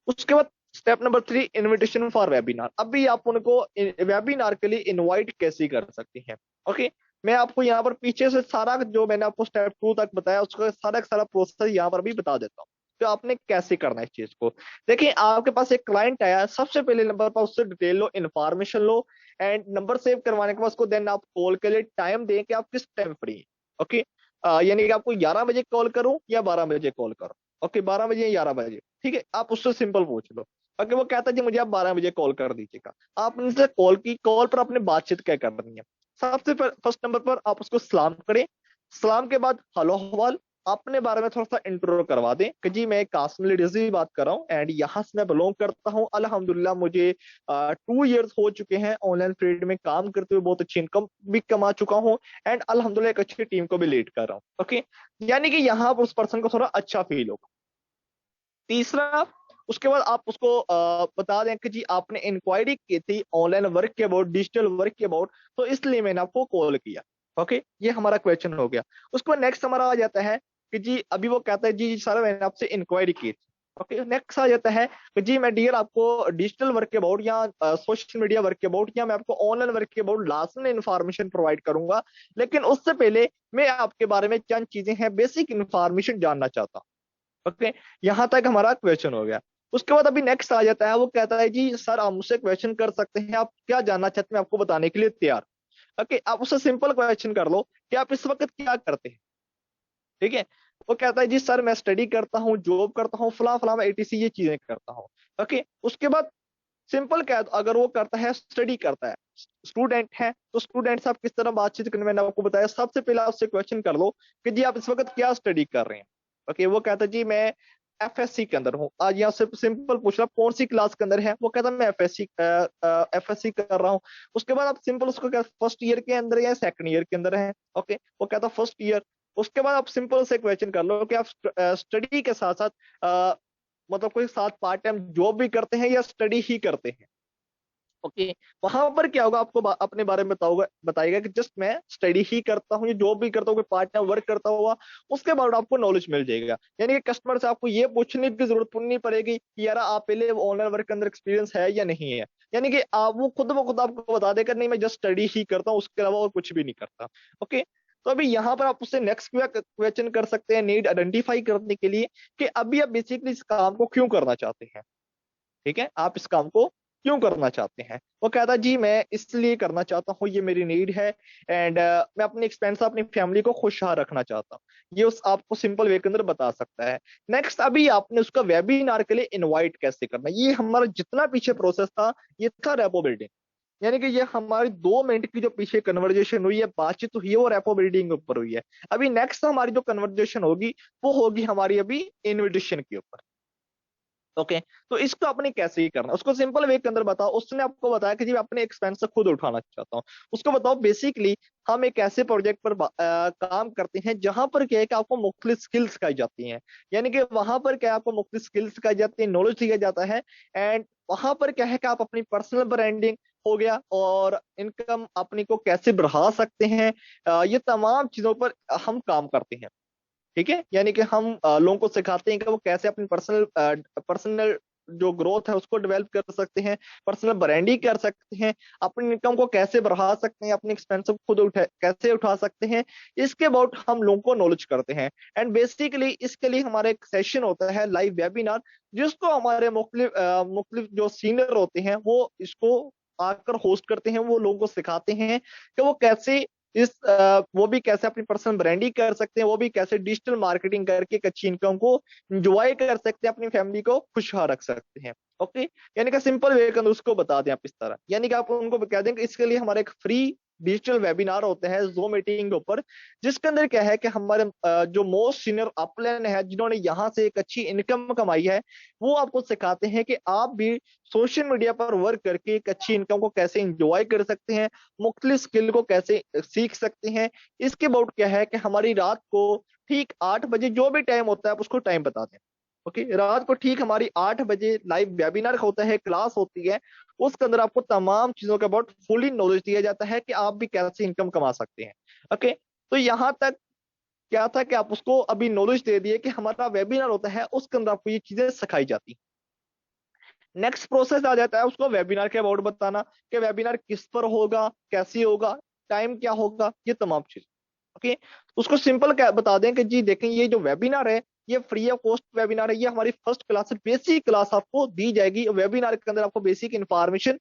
उसके बाद step number 3, invitation for webinar. अभी आप उनको वेबिनार के लिए इनवाइट कैसे कर सकते हैं? ओके, मैं आपको यहाँ पर पीछे से सारा जो मैंने आपको स्टेप 2 तक बताया उसका सारा का सारा प्रोसेस यहाँ पर भी बता देता हूँ तो आपने कैसे करना है इस चीज को। देखिए, आपके पास एक क्लाइंट आया, सबसे पहले नंबर पर उससे detail low, information low, and number save करवाने के बाद उसको देन आप कॉल के लिए टाइम दें कि आप किस टाइम फ्री हैं। ओके, यानी कि आपको 11 बजे कॉल करूं या 12 बजे कॉल करूं? ओके, 12 बजे या 11 बजे, ठीक है, आप उससे सिंपल पूछ लो। ओके, वो कहता है जी मुझे आप 12 बजे कॉल कर दीजिएगा। आप उनसे कॉल की, कॉल पर अपने बातचीत क्या करनी है? सबसे फर्स्ट नंबर पर आप उसको सलाम करें। सलाम के बाद हेलो हवाल, अपने बारे में थोड़ा सा इंट्रो करवा दें कि जी मैं कासिम लीडर से बात कर रहा हूँ एंड यहाँ से मैं बिलोंग करता हूँ, अल्हम्दुलिल्लाह मुझे 2 इयर्स हो चुके हैं ऑनलाइन फील्ड में काम करते हुए, बहुत अच्छी इनकम भी कमा चुका हूँ एंड अल्हम्दुलिल्लाह एक अच्छी टीम को भी लीड कर रहा हूँ। ओके, यानी कि यहाँ पर उस पर्सन को थोड़ा अच्छा फील होगा। तीसरा, उसके बाद आप उसको बता दें कि जी आपने इंक्वायरी की थी ऑनलाइन वर्क के अबाउट, डिजिटल वर्क के अबाउट, तो इसलिए मैंने आपको कॉल किया। ओके, ये हमारा क्वेश्चन हो गया। उसके बाद नेक्स्ट हमारा आ जाता है कि जी अभी वो कहता है जी सर मैंने आपसे इंक्वायरी की थी। ओके, नेक्स्ट आ जाता है कि जी मैं डियर आपको डिजिटल वर्क के अबाउट या सोशल मीडिया वर्क के अबाउट या मैं आपको ऑनलाइन वर्क के अबाउट लास्ट में इंफॉर्मेशन प्रोवाइड करूंगा, लेकिन उससे पहले मैं आपके बारे में चंद चीजें हैं, बेसिक इंफॉर्मेशन जानना चाहता हूँ। ओके, यहां तक हमारा क्वेश्चन हो गया। उसके बाद अभी नेक्स्ट आ जाता है, वो कहता है जी सर आप मुझसे क्वेश्चन कर सकते हैं, आप क्या जानना चाहते हैं मैं आपको बताने के लिए तैयार। ओके, आप उससे सिंपल क्वेश्चन कर लो कि आप इस वक्त क्या करते हैं। ठीक है, वो कहता है जी सर मैं स्टडी करता हूँ, जॉब करता हूँ, फला फला, मैं एटीसी ये चीजें करता हूँ। ओके, उसके बाद सिंपल क्या है, अगर वो करता है स्टडी करता है, स्टूडेंट है, तो स्टूडेंट से आप किस तरह बातचीत करने, मैंने आपको बताया। सबसे पहले आपसे क्वेश्चन कर लो कि जी आप इस वक्त क्या स्टडी कर रहे हैं। ओके, वो कहता है जी मैं एफएससी के अंदर हूँ। आज यहाँ से सिंपल पूछ रहा कौन सी क्लास के अंदर है, वो कहता है मैं एफएससी कर रहा हूँ। उसके बाद आप सिंपल उसको क्या फर्स्ट ईयर के अंदर या सेकंड ईयर के अंदर है? ओके, वो कहता है फर्स्ट ईयर। उसके बाद आप सिंपल से क्वेश्चन कर लो कि आप स्टडी के साथ साथ मतलब कोई साथ पार्ट टाइम जॉब भी करते हैं या स्टडी ही करते हैं? ओके, वहां पर क्या होगा, आपको अपने बारे में बताएगा कि जस्ट मैं स्टडी ही करता हूँ, ये जॉब भी करता हूँ, कोई पार्ट टाइम वर्क करता हुआ। उसके बाद आपको नॉलेज मिल जाएगा, यानी कि कस्टमर से आपको ये पूछने की जरूरत नहीं पड़ेगी कि यार आप पहले ऑनलाइन वर्क के अंदर एक्सपीरियंस है या नहीं है, यानी कि आप वो खुद ब खुद आपको बता देगा नहीं मैं जस्ट स्टडी ही करता हूँ, उसके अलावा और कुछ भी नहीं करता। ओके, तो अभी यहाँ पर आप उससे नेक्स्ट क्वेश्चन कर सकते हैं नीड आइडेंटिफाई करने के लिए कि अभी आप बेसिकली इस काम को क्यों करना चाहते हैं। ठीक है, आप इस काम को क्यों करना चाहते हैं? वो कहता है जी मैं इसलिए करना चाहता हूँ, ये मेरी नीड है, एंड मैं अपनी एक्सपेंस अपनी फैमिली को खुशहाल रखना चाहता हूँ। ये उस आपको सिंपल वे के अंदर बता सकता है। नेक्स्ट, अभी आपने उसका वेबिनार के लिए इनवाइट कैसे करना, ये हमारा जितना पीछे प्रोसेस था ये था रेपो बिल्डिंग। यानी कि ये हमारी 2 मिनट की जो पीछे कन्वर्जेशन हुई है, बातचीत हुई है, वो रेपो बिल्डिंग के ऊपर हुई है। अभी नेक्स्ट हमारी जो कन्वर्जेशन होगी वो होगी हमारी अभी इनविटेशन के ऊपर। ओके, तो इसको अपने कैसे ही करना, उसको सिंपल वे के अंदर बताओ। उसने आपको बताया कि जी मैं अपने एक्सपेंस से खुद उठाना चाहता हूँ। उसको बताओ बेसिकली हम एक ऐसे प्रोजेक्ट पर काम करते हैं जहां पर क्या है कि आपको मुख्तलिफ स्किल्स सिखाई जाती हैं। यानी कि वहां पर क्या है, आपको मुख्तलिफ स्किल्स सिखाई जाती है, नॉलेज दिया जाता है, एंड वहां पर क्या है कि आप अपनी पर्सनल ब्रांडिंग हो गया और इनकम अपनी को कैसे बढ़ा सकते हैं, ये तमाम चीजों पर हम काम करते हैं। ठीक है, यानी कि हम लोगों को सिखाते हैं कि वो कैसे अपनी पर्सनल पर्सनल जो ग्रोथ है उसको डेवलप कर सकते हैं, पर्सनल ब्रांडिंग कर सकते हैं, अपनी इनकम को कैसे बढ़ा सकते हैं, अपने एक्सपेंस को खुद कैसे उठा सकते हैं। इसके अबाउट हम लोगों को नॉलेज करते हैं। एंड बेसिकली इसके लिए हमारा एक सेशन होता है लाइव वेबिनार, जिसको हमारे मुख्तलिफ जो सीनियर होते हैं वो इसको आकर होस्ट करते हैं। वो लोगों को सिखाते हैं कि वो कैसे वो भी कैसे अपनी पर्सनल ब्रांडिंग कर सकते हैं, वो भी कैसे डिजिटल मार्केटिंग करके एक अच्छी इनकम को इंजॉय कर सकते हैं, अपनी फैमिली को खुशहाल रख सकते हैं। ओके, यानी कि सिंपल वे के अंदर उसको बता दें आप इस तरह, यानी कि आप उनको कह दें कि इसके लिए हमारा एक फ्री डिजिटल वेबिनार होता है जूम मीटिंग के ऊपर, जिसके अंदर क्या है कि हमारे जो मोस्ट सीनियर अपलाइन है, जिन्होंने यहाँ से एक अच्छी इनकम कमाई है, वो आपको सिखाते हैं कि आप भी सोशल मीडिया पर वर्क करके एक अच्छी इनकम को कैसे इंजॉय कर सकते हैं, मुख्तलिफ स्किल को कैसे सीख सकते हैं। इसके अबाउट क्या है कि हमारी रात को ठीक 8 बजे जो भी टाइम होता है आप उसको टाइम बता दें। ओके, रात को ठीक हमारी 8 बजे लाइव वेबिनार होता है, क्लास होती है, उसके अंदर आपको तमाम चीजों के अबाउट फुली नॉलेज दिया जाता है कि आप भी कैसे इनकम कमा सकते हैं। ओके, तो यहाँ तक क्या था कि आप उसको अभी नॉलेज दे दिए कि हमारा वेबिनार होता है, उसके अंदर आपको ये चीजें सिखाई जाती। नेक्स्ट प्रोसेस आ जाता है उसको वेबिनार के अबाउट बताना कि वेबिनार किस पर होगा, कैसे होगा, टाइम क्या होगा, ये तमाम चीज। ओके, उसको सिंपल क्या बता दें कि जी देखें ये जो वेबिनार है ये फ्री ऑफ कॉस्ट वेबिनार है, ये हमारी फर्स्ट क्लास है, बेसिक क्लास आपको दी जाएगी। वेबिनार के अंदर आपको बेसिक इंफॉर्मेशन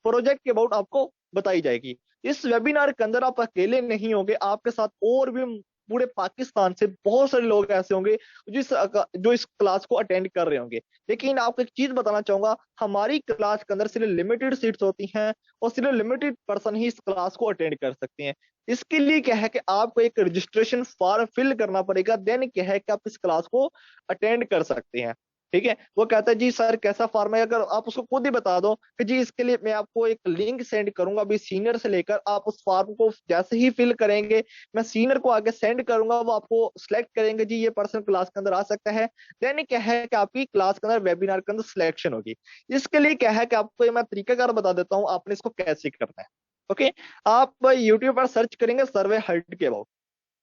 प्रोजेक्ट के अबाउट आपको बताई जाएगी। इस वेबिनार के अंदर आप अकेले नहीं होंगे, आपके साथ और भी पूरे पाकिस्तान से बहुत सारे लोग ऐसे होंगे जो इस क्लास को अटेंड कर रहे होंगे। लेकिन आपको एक चीज बताना चाहूंगा, हमारी क्लास के अंदर सिर्फ लिमिटेड सीट्स होती हैं और सिर्फ लिमिटेड पर्सन ही इस क्लास को अटेंड कर सकते हैं। इसके लिए क्या है कि आपको एक रजिस्ट्रेशन फॉर्म फिल करना पड़ेगा, देन क्या है कि आप इस क्लास को अटेंड कर सकते हैं। ठीक है, वो कहता है जी सर कैसा फॉर्म है, अगर आप उसको खुद ही बता दो कि जी इसके लिए मैं आपको एक लिंक सेंड करूंगा अभी सीनियर से लेकर, आप उस फॉर्म को जैसे ही फिल करेंगे मैं सीनियर को आगे सेंड करूंगा, वो आपको सिलेक्ट करेंगे जी ये पर्सन क्लास के अंदर आ सकता है। देन क्या है कि आपकी क्लास के अंदर वेबिनार के अंदर सिलेक्शन होगी। इसके लिए क्या है कि आपको मैं तरीकाकार बता देता हूँ आपने इसको कैसे करना है। ओके, आप यूट्यूब पर सर्च करेंगे सर्वे हर्ट के अबाउट।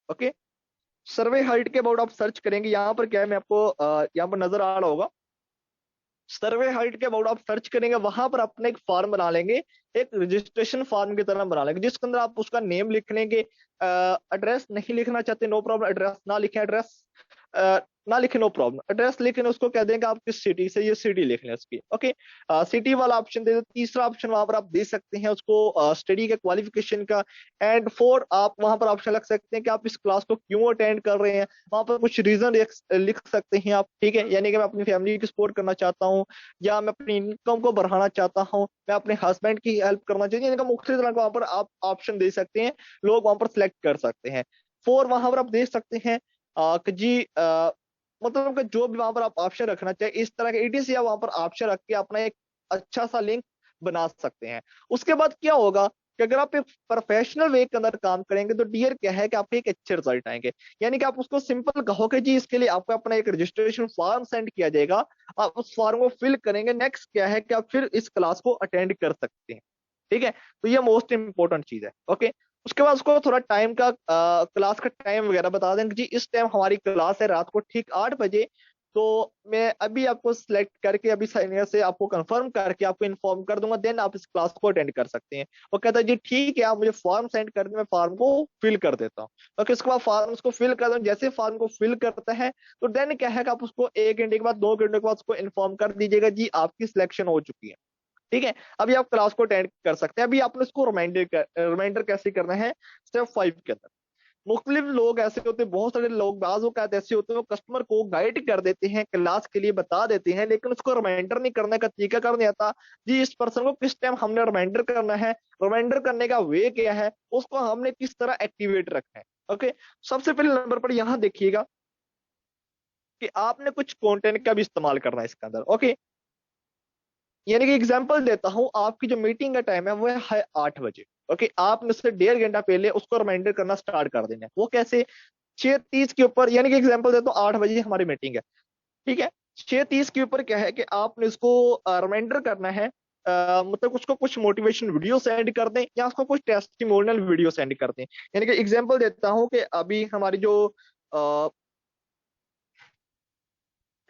ओके, सर्वे हर्ट के अबाउट आप सर्च करेंगे, यहाँ पर क्या है मैं आपको यहाँ पर नजर आ रहा होगा, सर्वे हाइट के अबाउट आप सर्च करेंगे, वहां पर अपने एक फॉर्म बना लेंगे, एक रजिस्ट्रेशन फॉर्म की तरह बना लेंगे, जिसके अंदर आप उसका नेम लिख लेंगे। एड्रेस नहीं लिखना चाहते नो प्रॉब्लम, एड्रेस ना लिखें, एड्रेस ना लिखे नो प्रॉब्लम, एड्रेस लिखें, उसको कह देंगे आप किस सिटी से, ये सिटी लिख लें उसकी। ओके, सिटी वाला ऑप्शन दे दो। तीसरा ऑप्शन वहां पर आप दे सकते हैं उसको स्टडी के क्वालिफिकेशन का। एंड फोर आप वहां पर ऑप्शन लग सकते हैं कि आप इस क्लास को क्यों अटेंड कर रहे हैं, वहां पर कुछ रीजन लिख सकते हैं आप। ठीक है, यानी कि मैं अपनी फैमिली की सपोर्ट करना चाहता हूँ, या मैं अपनी इनकम को बढ़ाना चाहता हूँ, मैं अपने हस्बैंड की हेल्प करना चाहती हूँ, इनका मुख्तलिफ तरह का वहां पर आप ऑप्शन दे सकते हैं, लोग वहां पर सिलेक्ट कर सकते हैं। फोर वहां पर आप देख सकते हैं कि जी मतलब कि जो भी वहां पर आप ऑप्शन रखना चाहिए इस तरह के ईटीसी आप वहां पर ऑप्शन रख के अपना एक अच्छा सा लिंक बना सकते हैं। उसके बाद क्या होगा कि अगर आप एक प्रोफेशनल वे के अंदर काम करेंगे तो डियर क्या है कि आपके एक अच्छे रिजल्ट आएंगे। यानी कि आप उसको सिंपल कहो कि जी इसके लिए आपको अपना एक रजिस्ट्रेशन फॉर्म सेंड किया जाएगा, आप उस फॉर्म को फिल करेंगे, नेक्स्ट क्या है कि आप फिर इस क्लास को अटेंड कर सकते हैं। ठीक है, तो ये मोस्ट इंपॉर्टेंट चीज है। ओके, उसके बाद उसको थोड़ा टाइम का क्लास का टाइम वगैरह बता दें कि जी इस टाइम हमारी क्लास है रात को ठीक 8 बजे। तो मैं अभी आपको सिलेक्ट करके अभी साइनियर से आपको कंफर्म करके आपको इन्फॉर्म कर दूंगा, देन आप इस क्लास को अटेंड कर सकते हैं। वो कहता है जी ठीक है, आप मुझे फॉर्म सेंड कर दें, मैं फॉर्म को फिल कर देता हूँ। ओके, उसके बाद फॉर्म उसको फिल कर दूँ, जैसे फॉर्म को फिल करता है तो देन क्या है कि आप उसको 1 घंटे के बाद 2 घंटे के बाद उसको इन्फॉर्म कर दीजिएगा जी आपकी सिलेक्शन हो चुकी है। ठीक है, अभी आप क्लास को अटेंड कर सकते हैं। अभी आपने इसको रिमाइंडर कैसे करना है, स्टेप 5 के अंदर मुख्तलिफ लोग ऐसे होते हैं, बहुत सारे लोग बाज औकात ऐसे होते हैं वो कस्टमर को गाइड कर देते हैं, क्लास के लिए बता देते हैं, लेकिन उसको रिमाइंडर नहीं करने का तरीका कर नहीं आता। जी इस पर्सन को किस टाइम हमने रिमाइंडर करना है, रिमाइंडर करने का वे क्या है, उसको हमने किस तरह एक्टिवेट रखना है। ओके, सबसे पहले नंबर पर यहां देखिएगा कि आपने कुछ कंटेंट का भी इस्तेमाल करना है इसके अंदर। ओके, यानी कि एग्जांपल देता हूं, आपकी जो मीटिंग का टाइम है वो है 8 बजे। ओके, आपने उससे 1.5 घंटा पहले उसको रिमाइंडर करना स्टार्ट कर देना है। वो कैसे, 6:30 के ऊपर, यानी कि एग्जांपल देता हूँ 8 बजे हमारी मीटिंग है, ठीक है, 6:30 के ऊपर क्या है कि आपने उसको रिमाइंडर करना है, मतलब उसको कुछ मोटिवेशन वीडियो सेंड कर दें या उसको कुछ टेस्टिमोनियल वीडियो सेंड कर दें। यानी कि एग्जांपल देता हूं कि अभी हमारी जो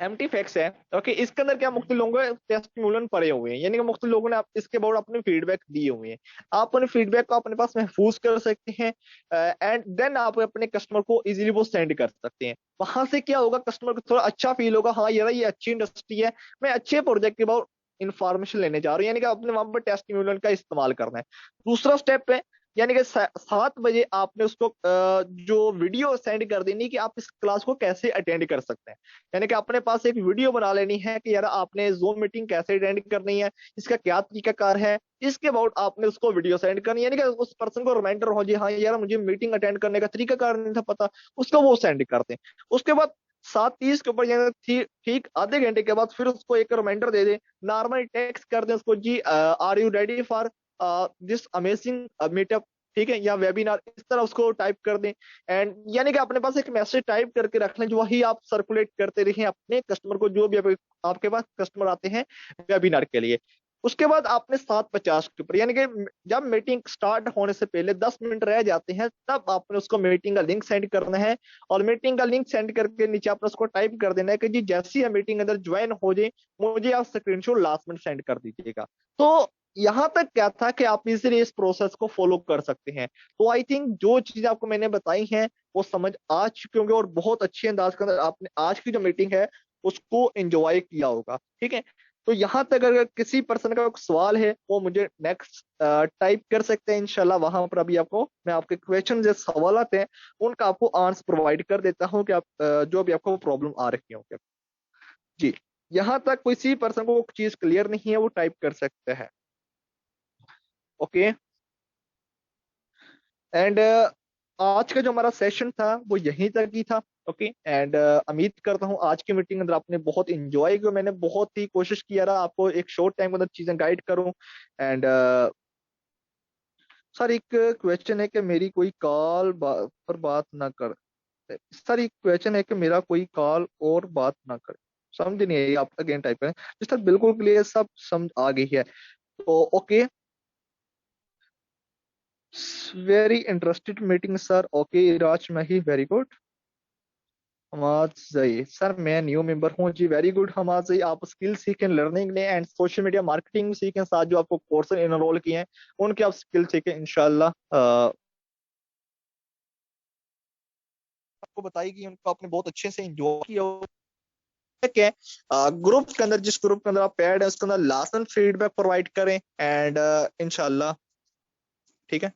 एम्प्टी फैक्ट्स है, ओके, इसके अंदर क्या मुख्तलिफ लोगों के टेस्टिमोनियल पड़े हुए हैं, यानी कि मुख्तलिफ लोगों ने इसके बाद अपने फीडबैक दिए हुए हैं। आप अपने फीडबैक को अपने पास महफूज कर सकते हैं एंड देन आप अपने कस्टमर को इजीली वो सेंड कर सकते हैं। वहां से क्या होगा, कस्टमर को थोड़ा अच्छा फील होगा, हाँ यार ये अच्छी इंडस्ट्री है, मैं अच्छे प्रोजेक्ट के बाद इंफॉर्मेशन लेने जा रहा हूँ, यानी कि आपने वहां पर टेस्टिमोनियल का इस्तेमाल करना है। दूसरा स्टेप है, यानी कि 7 बजे आपने उसको जो वीडियो सेंड कर देनी कि आप इस क्लास को कैसे अटेंड कर सकते हैं। यानी कि अपने पास एक वीडियो बना लेनी है कि यार आपने जूम मीटिंग कैसे अटेंड करनी है, इसका क्या तरीकाकार है, इसके बाद आपने उसको वीडियो सेंड करनी है, यानी कि उस पर्सन को रिमाइंडर हो जी हाँ यार मुझे मीटिंग अटेंड करने का तरीकाकार नहीं था पता, उसको वो सेंड कर दें। उसके बाद 7:30 के ऊपर यानी ठीक आधे घंटे के बाद फिर उसको एक रिमाइंडर दे दें, नॉर्मल टेक्स्ट कर दें उसको, जी are you ready for this amazing meetup, ठीक है, या वेबिनार, इस तरह उसको टाइप कर दें। एंड यानी कि अपने पास एक मैसेज टाइप करके रख लें जो वही आप सर्कुलेट करते रहें अपने कस्टमर को, जो भी आपके पास कस्टमर आते हैं वेबिनार के लिए। उसके बाद आपने 7:50 के ऊपर, यानी कि जब मीटिंग स्टार्ट होने से पहले 10 मिनट रह जाते हैं, तब आपने उसको मीटिंग का लिंक सेंड करना है। और मीटिंग का लिंक सेंड करके नीचे आपने उसको टाइप कर देना है कि जी जैसे ही मीटिंग अंदर ज्वाइन हो जाए मुझे आप स्क्रीनशॉट लास्ट मिनट सेंड कर दीजिएगा। तो यहां तक क्या था कि आप इजीली इस प्रोसेस को फॉलो कर सकते हैं। तो आई थिंक जो चीजें आपको मैंने बताई हैं वो समझ आ चुकी होंगे और बहुत अच्छे अंदाज के अंदर आपने आज की जो मीटिंग है उसको एंजॉय किया होगा। ठीक है, तो यहां तक अगर किसी पर्सन का कोई सवाल है वो मुझे नेक्स्ट टाइप कर सकते हैं, इंशाल्लाह वहां पर अभी आपको मैं आपके क्वेश्चन जो सवाल आते हैं उनका आपको आंसर प्रोवाइड कर देता हूं कि आप जो भी आपको प्रॉब्लम आ रही होंगे। जी, यहां तक किसी पर्सन को चीज क्लियर नहीं है वो टाइप कर सकते हैं। ओके, एंड आज का जो हमारा सेशन था वो यहीं तक ही था। ओके, एंड उम्मीद करता हूँ आज की मीटिंग अंदर आपने बहुत इंजॉय किया, मैंने बहुत ही कोशिश किया रहा आपको एक शॉर्ट टाइम के अंदर चीजें गाइड करूँ। एंड सर एक क्वेश्चन है कि मेरी कोई कॉल पर बात ना कर, सर एक क्वेश्चन है कि मेरा कोई कॉल और बात ना करे, समझ नहीं आई, आप अगेन टाइप करें। जी सर बिल्कुल क्लियर, सब समझ आ गई है। तो okay, very interested meeting sir, okay Raj Mahi, very good. Hammad जई सर मैं न्यू मेंबर हूँ जी, वेरी गुड हमाद जई, आप स्किल सीखें, लर्निंग लें एंड सोशल मीडिया मार्केटिंग सीखें, साथ जो आपको कोर्स इनरोल किए हैं उनके आप स्किल सीखें इंशाल्लाह। आपको बताई कि उनको आपने बहुत अच्छे से एंजॉय किया है। ग्रुप के अंदर, जिस ग्रुप के अंदर आप ऐड है उसके अंदर लास्ट में फीडबैक प्रोवाइड करें एंड इंशाल्लाह, ठीक है,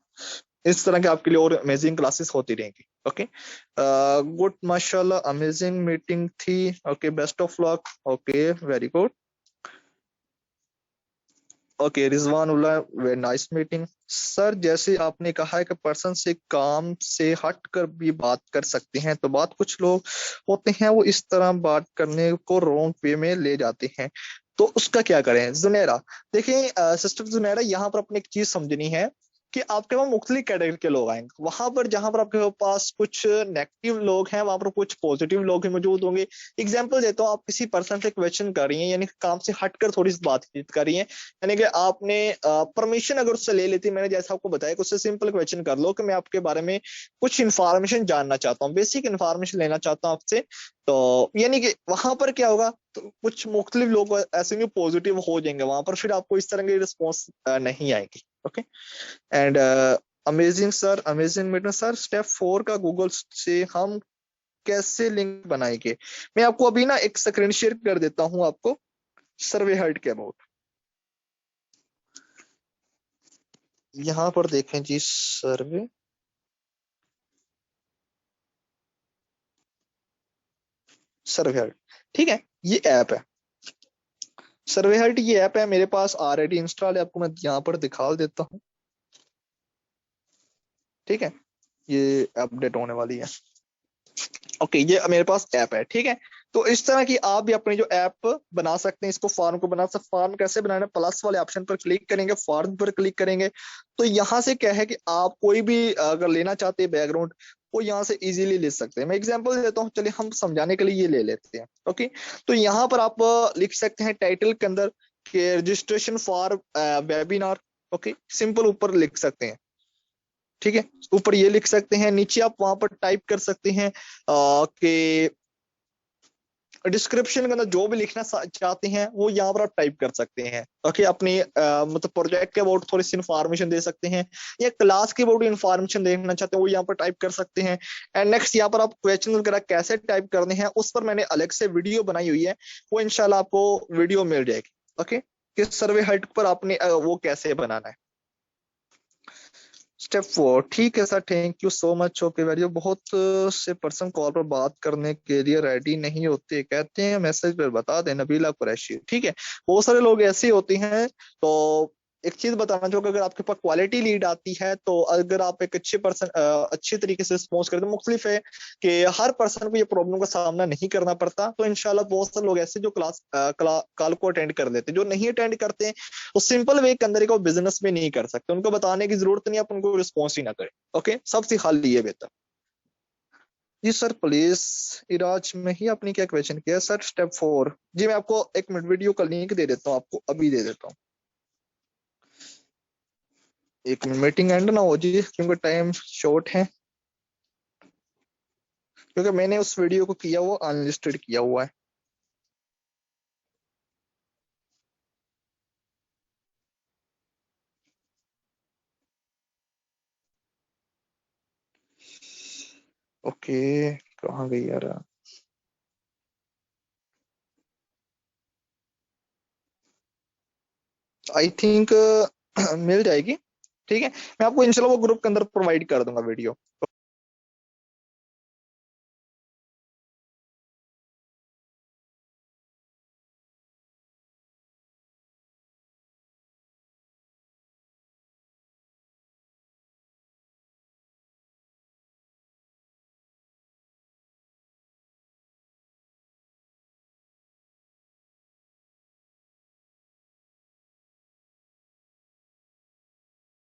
इस तरह के आपके लिए और अमेजिंग क्लासेस होती रहेंगी। ओके, गुड माशाल्लाह, अमेजिंग मीटिंग थी। Okay, best of luck. Okay, very good. Okay, Rizwan Ullah, very nice meeting sir. जैसे आपने कहा है कि पर्सन से काम से हट कर भी बात कर सकते हैं, तो बात कुछ लोग होते हैं वो इस तरह बात करने को रॉन्ग वे में ले जाते हैं, तो उसका क्या करें। जुनेरा, देखिए सिस्टर जुनेरा, यहाँ पर अपने एक चीज समझनी है कि आपके पास मुख्तलिफ कैटेगरी के लोग आएंगे, वहां पर जहां पर आपके पास कुछ नेगेटिव लोग हैं वहां पर कुछ पॉजिटिव लोग ही मौजूद होंगे। एग्जाम्पल देता हूँ, आप किसी पर्सन से क्वेश्चन कर रही हैं, यानी काम से हटकर थोड़ी सी बातचीत कर रही हैं, यानी कि आपने परमिशन अगर उससे ले लेती, मैंने जैसा आपको बताया कि उससे सिंपल क्वेश्चन कर लो कि मैं आपके बारे में कुछ इन्फॉर्मेशन जानना चाहता हूँ, बेसिक इन्फॉर्मेशन लेना चाहता हूँ आपसे, तो यानी कि वहां पर क्या होगा, तो कुछ मुख्तलिफ लोग ऐसे पॉजिटिव हो जाएंगे वहां पर, फिर आपको इस तरह की रिस्पॉन्स नहीं आएगी। Okay, and amazing sir, amazing meeting sir. Step 4 का गूगल से हम कैसे लिंक बनाएंगे, मैं आपको अभी ना एक स्क्रीन शेयर कर देता हूँ आपको सर्वे हर्ट के अबाउट। यहाँ पर देखें जी, सर्वे सर्वे हर्ट, ठीक है, ये ऐप है। सर्वे हर्ट ये ऐप है, मेरे पास ऑलरेडी इंस्टॉल है, आपको मैं यहाँ पर दिखा देता हूँ। ठीक है, ये अपडेट होने वाली है। ओके, ये मेरे पास ऐप है, ठीक है। तो इस तरह की आप भी अपनी जो ऐप बना सकते हैं। इसको फॉर्म को बना सकते, फॉर्म कैसे बनाना है, प्लस वाले ऑप्शन पर क्लिक करेंगे, फॉर्म पर क्लिक करेंगे, तो यहाँ से क्या है कि आप कोई भी अगर लेना चाहते हैं बैकग्राउंड, वो यहाँ से इजीली ले सकते हैं। मैं एग्जांपल देता हूँ, चलिए हम समझाने के लिए ये ले लेते हैं। ओके, तो यहाँ पर आप लिख सकते हैं टाइटल के अंदर कि registration for webinar. Okay, simple ऊपर लिख सकते हैं, ठीक है। ऊपर ये लिख सकते हैं, नीचे आप वहां पर टाइप कर सकते हैं कि डिस्क्रिप्शन के अंदर जो भी लिखना चाहते हैं वो यहाँ पर आप टाइप कर सकते हैं। ओके, अपनी मतलब प्रोजेक्ट के अबाउट थोड़ी सी इन्फॉर्मेशन दे सकते हैं, या क्लास के अबाउट इन्फॉर्मेशन देखना चाहते हैं वो यहाँ पर टाइप कर सकते हैं। एंड नेक्स्ट यहाँ पर आप क्वेश्चन वगैरह कैसे टाइप करने हैं उस पर मैंने अलग से वीडियो बनाई हुई है, वो इंशाल्लाह आपको वीडियो मिल जाएगी। ओके, कि सर्वे हट पर आपने वो कैसे बनाना है। स्टेप 4, ठीक है sir, thank you so much. Okay very, बहुत से पर्सन कॉल पर बात करने के लिए रेडी नहीं होते, कहते हैं मैसेज पर बता दें, नबीला कुरैशी, ठीक है। बहुत सारे लोग ऐसे होते हैं। तो एक चीज बताना चाहूंगा, अगर आपके पास क्वालिटी लीड आती है, तो अगर आप एक अच्छे पर्सन अच्छी तरीके से रिस्पॉन्स करते हैं, मुख्तलिफ है कि हर पर्सन को ये प्रॉब्लम का सामना नहीं करना पड़ता। तो इंशाल्लाह बहुत सारे लोग ऐसे जो कॉल को अटेंड कर लेते हैं, जो नहीं अटेंड करते वो सिंपल वे के अंदर को बिजनेस में नहीं कर सकते, उनको बताने की जरूरत नहीं, आप उनको रिस्पॉन्स ही ना करें। ओके, सबसे खाली ये बेहतर। जी सर प्लीज, इराज में ही आपने क्या क्वेश्चन किया सर। स्टेप 4, जी मैं आपको एक मिनट वीडियो का लिंक दे देता हूँ, आपको अभी दे देता हूँ। एक मिनट, मीटिंग एंड ना हो जी, क्योंकि टाइम शॉर्ट है, क्योंकि मैंने उस वीडियो को किया हुआ अनलिस्टेड किया हुआ है। ओके, कहाँ गई यार, आई थिंक मिल जाएगी। ठीक है, मैं आपको इंशाल्लाह वो ग्रुप के अंदर प्रोवाइड कर दूंगा वीडियो।